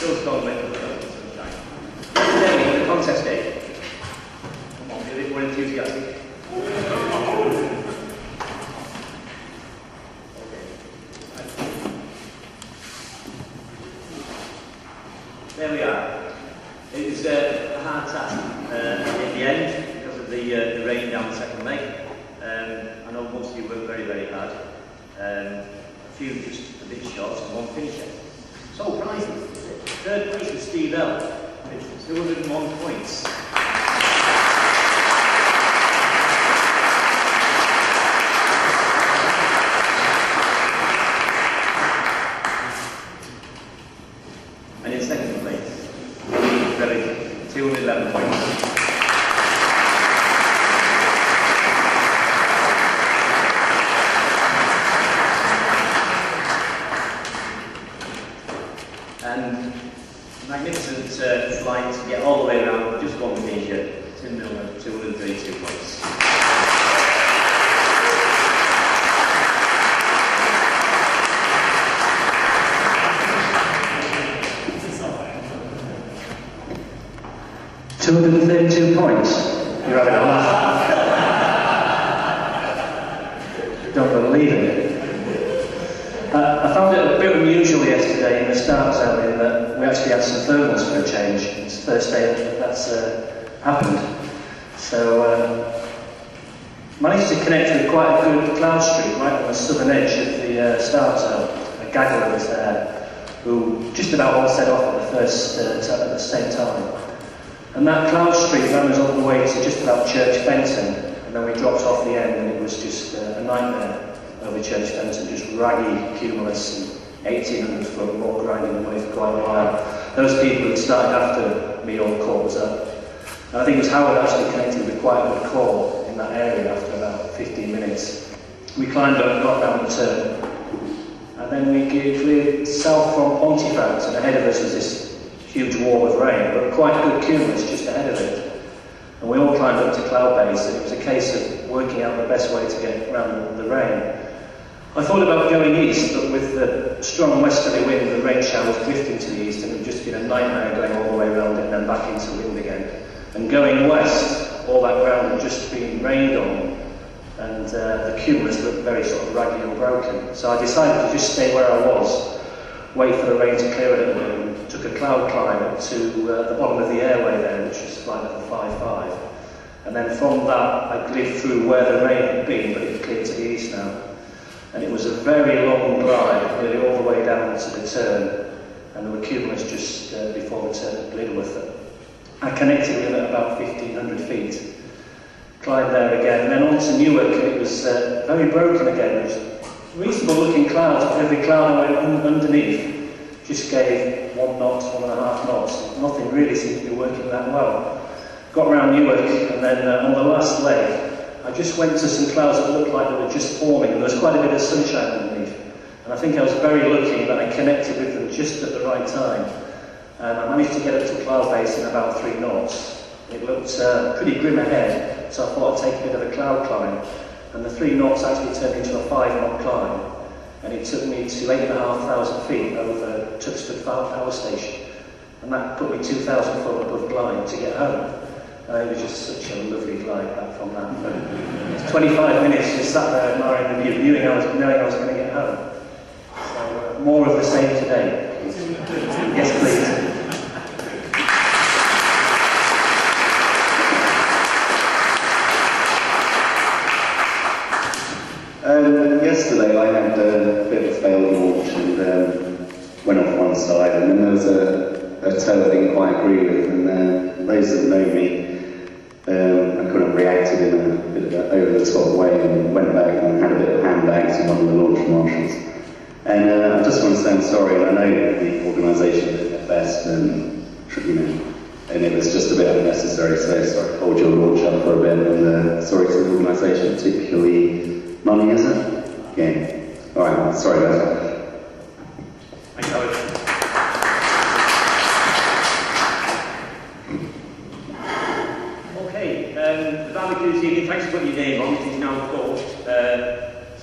Still strong wind, but not sunshine. Today, the contest day. Come on, be a bit more enthusiastic. There we are. It was a hard task in the end because of the rain down the second leg. I know most of you worked very, very hard. A few just a bit short and one finisher. So prizes. Third place was Steve L. with 201 points. And in second place, Relic, 211 points. And magnificent flight to get all the way around, just one finisher, Tim Milner, 232 points. £232 points. You're having a laugh. Don't believe it. I found it a bit unusual yesterday in the start zone in that we actually had some thermals for a change. It's the first day that that's happened. So managed to connect with quite a good cloud streak right on the southern edge of the start zone. A gaggler was there who just about all set off at the first at the same time. And that cloud streak ran us all the way to just about Church Benton, and then we dropped off the end and it was just a nightmare over Church Benton, just raggy cumulus and 1800 foot more grinding away for quite a while. Those people who started after me all caught us up. And I think it was Howard actually connected with quite a good call in that area after about 15 minutes. We climbed up, got down the turn, and then we cleared south from Pontefract, and ahead of us was this huge wall of rain, but quite good cumulus just ahead of it. And we all climbed up to cloud base, and it was a case of working out the best way to get around the rain. I thought about going east, but with the strong westerly wind, the rain showers drifting to the east, and it would just been a nightmare going all the way around it and then back into wind again. And going west, all that ground had just been rained on, and the cumulus looked very sort of raggy and broken. So I decided to just stay where I was, wait for the rain to clear a little bit, and took a cloud climb up to the bottom of the airway there, which was flight level 55. And then from that, I glided through where the rain had been, but it had cleared to the east now. And it was a very long glide, nearly all the way down to the turn, and there were cumulus just before the turn at Lidworth. I connected with it at about 1,500 feet, climbed there again, and then on to Newark, and it was very broken again. It was reasonable looking clouds, but every cloud I went underneath just gave 1 knot, 1.5 knots. Nothing really seemed to be working that well. Got around Newark, and then on the last leg, I just went to some clouds that looked like they were just forming, and there was quite a bit of sunshine underneath. And I think I was very lucky that I connected with them just at the right time. And I managed to get up to cloud base in about 3 knots. It looked pretty grim ahead, so I thought I'd take a bit of a cloud climb. And the 3 knots actually turned into a 5-knot climb. And it took me to 8,500 feet over Tuxford Power Station. And that put me 2,000 foot above Glide to get home. It was just such a lovely glide back from that. But 25 minutes just sat there admiring the view, knowing I was going to get home. So more of the same today. Yes, please. Yesterday I had a bit of a failed launch and went off one side, and then there was a toe I didn't quite agree with, and those that know me, I kind of reacted in a bit of an over-the-top way and went back and had a bit of handbags in one of the launch marshals. And I just want to say I'm sorry, and I know the organisation did their best, and and it was just a bit unnecessary, so sorry to hold your launch up for a bit, and sorry to the organisation, particularly Money, is it? Yeah. Alright, sorry guys. Thanks, Howard. Okay, the barbecue this evening, thanks for putting your name on, it is now closed.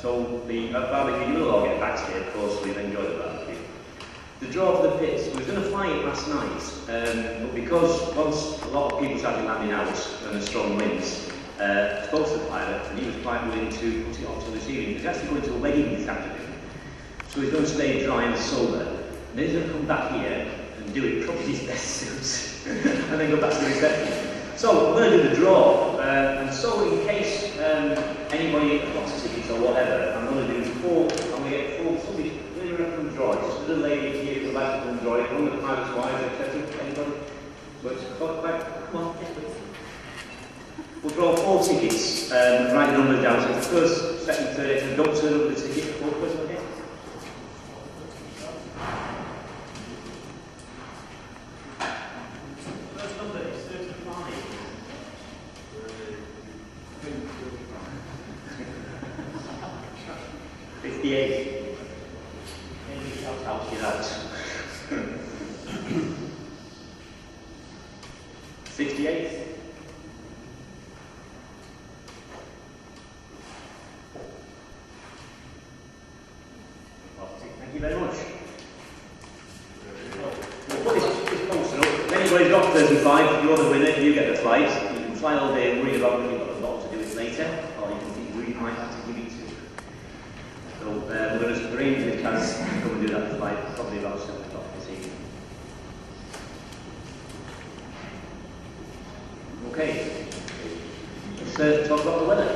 So the barbecue, you will all get back here, of course, so we've enjoyed the barbecue. The draw for the pits, we were going to fly it last night, but because once a lot of people started landing out and the strong winds, I spoke to the pilot and he was quite willing to put it off till this evening. He's actually going to a wedding this afternoon, so he's going to stay dry and sober. And then he's going to come back here and do it probably in his best suit and then go back to the reception. So we're going to do the draw, and so in case anybody has lost tickets or whatever, I'm going to do 4, I'm going to get 4, somebody really recommend draw it. Just a little lady here who likes to draw it, one of the pilot's wives, etc. Anybody? But come on, yes, please. We'll draw 4 tickets, write the numbers down. So the first, second, third, and don't turn up the ticket for the person again. First number is 35. 58. Maybe I'll help you out. 68. Thank you very much. We'll put this poster up. If anybody's got 35, you're the winner, you get the flight. You can fly all day and worry about whether you've got a lot to do it later, or you can think who you might have to give it to. So we're going to arrange with Kaz to come and do that flight, probably about 7 o'clock this evening. Okay, let's talk about the weather.